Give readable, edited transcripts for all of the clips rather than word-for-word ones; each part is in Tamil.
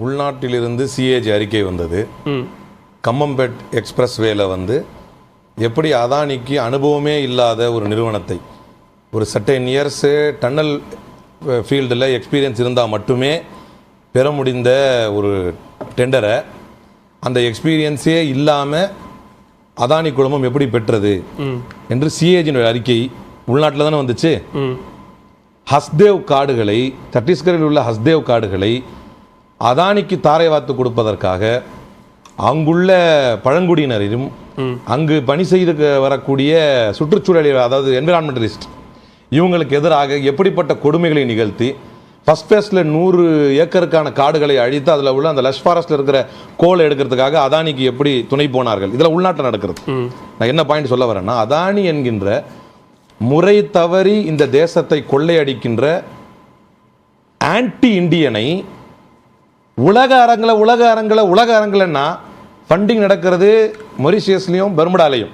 உள்நாட்டிலிருந்து சிஏஜி அறிக்கை வந்தது. கம்மம்பேட் எக்ஸ்பிரஸ் வேல வந்து எப்படி அதானிக்கு அனுபவமே இல்லாத ஒரு நிறுவனத்தை ஒரு சர்டன் இயர்ஸு டன்னல் ஃபீல்டில் எக்ஸ்பீரியன்ஸ் இருந்தால் மட்டுமே பெற முடிந்த ஒரு டெண்டரை அந்த எக்ஸ்பீரியன்ஸே இல்லாமல் அதானி குழுமம் எப்படி பெற்றது என்று சிஏஜினுடைய அறிக்கை உள்நாட்டில் தானே வந்துச்சு. ஹஸ்தேவ் காடுகளை, சத்தீஸ்கரில் உள்ள ஹஸ்தேவ் காடுகளை அதானிக்கு தாரை வார்த்து கொடுப்பதற்காக அங்குள்ள பழங்குடியினரையும் அங்கு பணி செய்து வரக்கூடிய சுற்றுச்சூழல், அதாவது என்விரான்மெண்டலிஸ்ட், இவங்களுக்கு எதிராக எப்படிப்பட்ட கொடுமைகளை நிகழ்த்தி ஃபர்ஸ்ட் ஃபேஸில் 100 ஏக்கருக்கான காடுகளை அழித்து அதில் உள்ள அந்த லஷ் ஃபாரஸ்ட்டில் இருக்கிற கோலை எடுக்கிறதுக்காக அதானிக்கு எப்படி துணை போனார்கள். இதில் உள்நாட்டில் நடக்கிறது. நான் என்ன பாயிண்ட் சொல்ல வரேன்னா, அதானி என்கின்ற முறை தவறி இந்த தேசத்தை கொள்ளையடிக்கின்ற ஆன்டி இண்டியனை உலக அரங்கில்னா ஃபண்டிங் நடக்கிறது மொரிஷியஸ்லையும் பெர்முடாலையும்.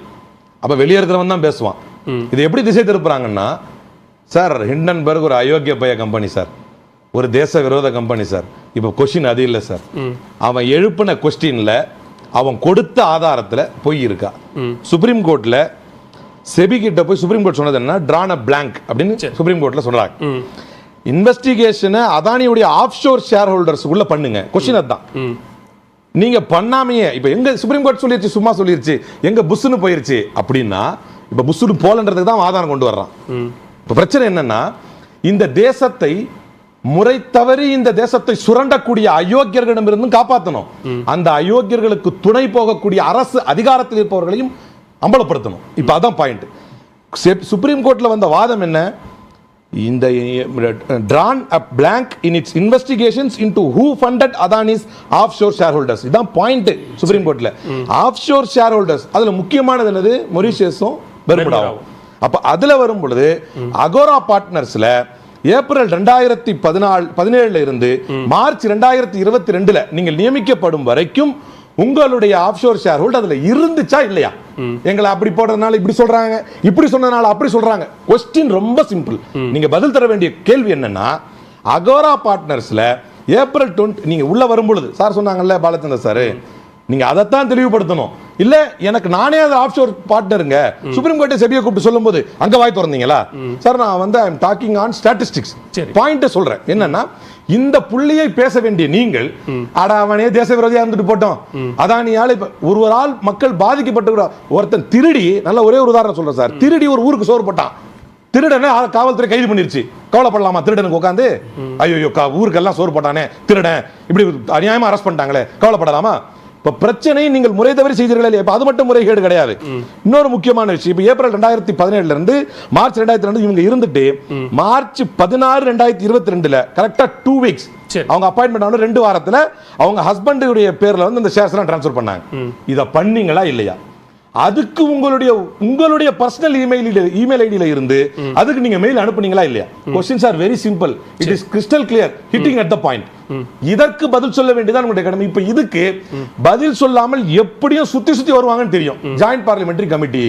அப்போ வெளியே இருக்கிறவன் தான் பேசுவான். இது எப்படி திசை திருப்புறாங்கன்னா, சார் ஹிண்டன்பர்க் ஒரு அயோக்கிய பைய கம்பெனி சார், ஒரு தேச விரோத கம்பெனி சார். இப்போ கொஸ்டின் அது இல்லை சார், அவன் எழுப்பின கொஸ்டின்ல அவன் கொடுத்த ஆதாரத்தில் பொய் இருக்கா. சுப்ரீம் கோர்ட்ல செபி கிட்ட போய் சுப்ரீம் கோர்ட் சொன்னது என்ன, டிரான் அ பிளாங்க் அப்படின்னு சுப்ரீம் கோர்ட்ல சொல்றாங்க. இன்வெஸ்டிகேஷனை அதானியுடைய ஆஃப்ஷோர் ஷேர் ஹோல்டர்ஸ் உள்ள பண்ணுங்க. கொஸ்டின் அதுதான். நீங்க பண்ணாமையே இப்ப எங்க சுப்ரீம் கோர்ட் சொல்லிருச்சு, சும்மா சொல்லிருச்சு, எங்க புஷ்னு போயிருச்சு அப்படின்னா, இப்ப புஷ்னு போலன்றதுக்கு தான் ஆதாரம் கொண்டு வர்றான். இப்ப பிரச்சனை என்னன்னா, இந்த தேசத்தை முறை தவறி இந்த தேசத்தை சுரண்டக்கூடிய அயோக்கியர்களிடமிருந்து காப்பாற்றணும். அந்த அயோக்கியர்களுக்கு துணை போகக்கூடிய அரசு அதிகாரத்தில் இருப்பவர்களையும் அம்பலப்படுத்தணும். இப்ப அதான் பாயிண்ட். சுப்ரீம் கோர்ட்ல வந்த வாதம் என்ன, இந்த drawn a blank in its investigations into who funded Adani's offshore shareholders. இதான் பாயிண்ட் சுப்ரீம் கோர்ட்ல. ஆஃப்ஷோர் ஷேர் ஹோல்டர்ஸ் அதுல முக்கியமானது என்னது, மொரிஷியஸும் பெர்முடாவும். அப்ப அதுல வரும் பொழுது அகோரா பார்ட்னர்ஸ்ல ஏப்ரல் 2017 இருந்து மார்ச் 2022 நீங்கள் நியமிக்கப்படும் வரைக்கும் உங்களுடைய ஆஃப்ஷோர் ஷேர் ஹோல்டர் அதுல இருந்துச்சா இல்லையா? எங்களை அப்படி போடுறதுனால இப்படி சொல்றாங்க, இப்படி சொன்னதுனால அப்படி சொல்றாங்க. கொஸ்டின் ரொம்ப சிம்பிள். நீங்க பதில் தர வேண்டிய கேள்வி என்னன்னா, அகோரா பார்ட்னர்ஸ்ல ஏப்ரல் 20 நீங்க உள்ள வரும்பொழுது சார் சொன்னாங்கல்ல பாலச்சந்திர சார், நீங்க அதைத்தான் தெளிவுபடுத்தணும். இல்ல எனக்கு நானே அது ஆஃப்ஷோர் பார்ட்னருங்க, சுப்ரீம் கோர்ட்டை செபியை கூப்பிட்டு சொல்லும்போது அங்க வாய் திறந்தீங்களா சார்? நான் வந்து I am talking on statistics. Point சொல்றேன் என்னன்னா, இந்த புள்ளியை பேச வேண்டிய நீங்கள் அவனே தேச விரோதியா இருந்துட்டு போட்டோம், அதானியால ஒரு ஆள் மக்கள் பாதிக்கப்பட்டு, ஒருத்தன் திருடி, நல்ல ஒரே ஒரு உதாரணம் சொல்றேன் சார், திருடி ஒரு ஊருக்கு சோறு போட்டான், திருடனை காவல்துறை கைது பண்ணிருச்சு. கவலைப்படலாமா திருடனுக்கு உட்காந்து? ஐயோ ஊருக்கெல்லாம் சோறு போட்டானே திருடன், இப்படி அநியாயமா அரெஸ்ட் பண்ணிட்டாங்களே, கவலைப்படலாமா? இப்ப பிரச்சனை நீங்கள் முறை தவறி செய்தீர்களே, இப்ப அது மட்டும் முறைகேடு கிடையாது. இன்னொரு முக்கியமான விஷயம், இப்ப ஏப்ரல் 2017 இருந்து மார்ச் 2002 இவங்க இருந்துட்டு மார்ச் 16 2022 கரெக்டா 2 வீக்ஸ் அவங்க அப்பாயின்மெண்ட் ஆன 2 வாரத்துல அவங்க ஹஸ்பண்டுடைய பேர்ல வந்து அந்த ஷேர்ஸ் எல்லாம் ட்ரான்ஸ்ஃபர் பண்ணாங்க. இத பண்ணீங்களா இல்லையா? அதுக்கு உங்களுடைய பர்சனல் இமெயில் ஐடியில இருந்து அதுக்கு நீங்க மெயில் அனுப்புனீங்களா இல்லையா? Questions are very simple. It is crystal clear, hitting at the point. இதற்கு பதில் சொல்ல வேண்டியதான் உங்களுடைய கடமை. இப்ப இதுக்கு பதில் சொல்லாமல் எப்படியும் சுத்தி வருவாங்கன்னு தெரியும். ஜாயிண்ட் பார்லிமெண்டரி கமிட்டி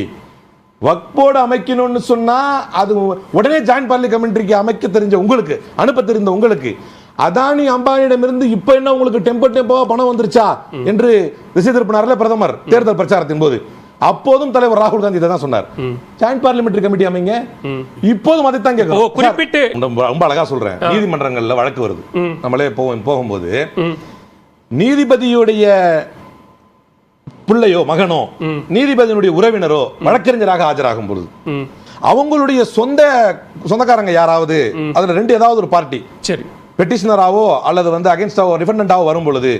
வக்ஃப் போர்டு அமைக்கணும்னு சொன்னா அது உடனே ஜாயிண்ட் பார்லிமெண்டரிக்கு அமைக்க தெரிஞ்ச உங்களுக்கு, அனுப்ப தெரிந்த உங்களுக்கு, அதானி அம்பானியிடமிருந்து இப்ப என்ன உங்களுக்கு டெம்போ பணம் வந்துருச்சா என்று திசை திருப்பினார்ல பிரதமர் தேர்தல் பிரச்சாரத்தின் போது. அப்போதும் தலைவர் ராகுல் காந்தி தான் சொன்னார், ஜாயிண்ட் பார்லிமெண்டரி கமிட்டி அமைங்க. இப்போதும் அதை தான் கேட்கிறோம். குறிப்பிட்டு ரொம்ப அழகா சொல்றேன், நீதிமன்றங்கள்ல வழக்கு வருது, நம்மளே போகும்போது நீதிபதியுடைய பிள்ளையோ மகனோ நீதிபதியினுடைய உறவினரோ வழக்கறிஞராக ஆஜராகும் பொழுது அவங்களுடைய சொந்தக்காரங்க யாராவது அதுல 2 ஏதாவது ஒரு பார்ட்டி சரி பெட்டிஷனராவோ அல்லது வந்து அகைன்ஸ்டாவோ டிஃபெண்டன்டாவோ வரும் பொழுது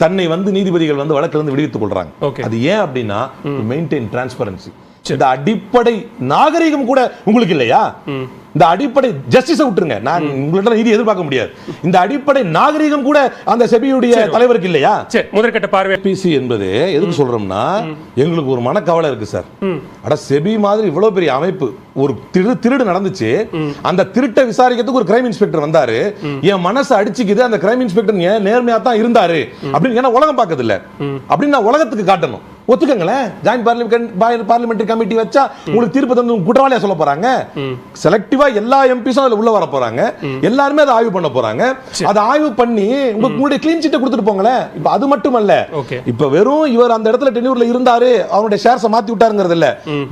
தன்னை வந்து நீதிபதிகள் வந்து வழக்கில் இருந்து விடுவித்துக் கொள்றாங்க. அது ஏன் அப்படின்னா மெயின்டைன் டிரான்ஸ்பரன்சி. இந்த அடிப்படை நாகரிகம் கூட உங்களுக்கு இல்லையா? இந்த அடிப்படை ஜஸ்டிஸை விட்டுருங்க, நான் உங்கள்ட்ட நீதி எதிர்பார்க்க முடியாது. இந்த அடிப்படை நாகரிகம் கூட அந்த செபியுடைய தலைவருக்கு இல்லையா? முதற்கட்ட பார்வை பிசி என்பது எதுக்கு சொல்றோம்னா, எங்களுக்கு ஒரு மனக்கவலை இருக்கு சார். அட செபி மாதிரி இவ்வளவு பெரிய அமைப்பு, ஒரு திருடு நடந்துச்சு, அந்த திருட்டை விசாரிக்கிறதுக்கு ஒரு கிரைம் இன்ஸ்பெக்டர் வந்தாரு, என் மனசு அடிச்சுக்குது, அந்த கிரைம் இன்ஸ்பெக்டர் நேர்மையா தான் இருந்தாரு அப்படின்னு ஏன்னா உலகம் பார்க்கறது இல்ல அப்படின்னு நான் உலகத்துக்கு காட்டணும். ஒத்துக்கங்களேன். ஜாயிண்ட் பார்லிமெண்டரி கமிட்டி வச்சா உங்களுக்கு தீர்ப்பு தந்து குற்றவாளியா சொல்ல போறாங்க? செலக்டிவா எல்லா எம்பிஸும் அதுல உள்ள வர போறாங்க, எல்லாருமே அதை ஆய்வு பண்ண போறாங்க. அதை ஆய்வு பண்ணி உங்களுடைய கிளீன் சீட்டை கொடுத்துட்டு போங்களேன். இப்ப அது மட்டுமல்ல, இப்ப வெறும் இவர் அந்த இடத்துல டென்யூர்ல இருந்தாரு, அவருடைய ஷேர்ஸை மாத்தி விட்டாருங்கிறது இல்ல.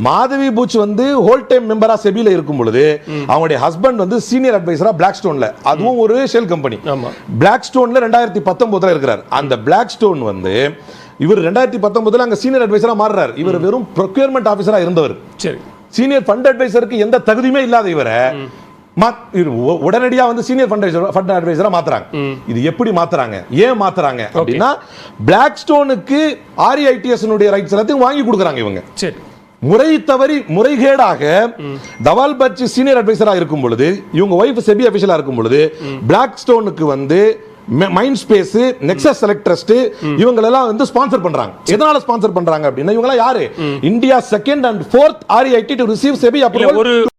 மாதவி பூச் வந்து ஹோல் டைம் மெம்பரா செபில இருக்கும் பொழுது அவங்களுடைய ஹஸ்பண்ட் வந்து சீனியர் அட்வைசரா பிளாக் ஸ்டோன்ல, அதுவும் ஒரு ஷெல் கம்பெனி, பிளாக் ஸ்டோன்ல 2019 இருக்கிறார். அந்த பிளாக் ஸ்டோன் வந்து இவர் 2019 அங்க சீனியர் அட்வைசரா மாறுறார். இவர் வெறும் ப்ரொக்யூர்மெண்ட் ஆபீசரா இருந்தவர். சரி, சீனியர் ஃபண்ட் அட்வைசருக்கு எந்த தகுதியுமே இல்லாத இவரை உடனடியா வந்து சீனியர் ஃபண்ட் அட்வைசரா மாத்துறாங்க. இது எப்படி மாத்துறாங்க, ஏன் மாத்துறாங்க அப்படின்னா, பிளாக் ஸ்டோனுக்கு REITS ரைட்ஸ் எல்லாத்தையும் வாங்கி கொடுக்குறாங்க இவங்க. சரி, முறை தவறி முறைகேடாக தவால் பட்சி சீனியர் அட்வைசரா இருக்கும் பொழுது, இவங்க வைஃப் செபி அபிஷியலா இருக்கும் பொழுது, பிளாக் ஸ்டோனுக்கு வந்து mind space, nexus select trust இவங்க எல்லாம் வந்து ஸ்பான்சர் பண்றாங்க. எதனால ஸ்பான்சர் பண்றாங்க அப்படின்னா, இவங்க எல்லாம் யாரு? India second and fourth REIT to receive SEBI approval.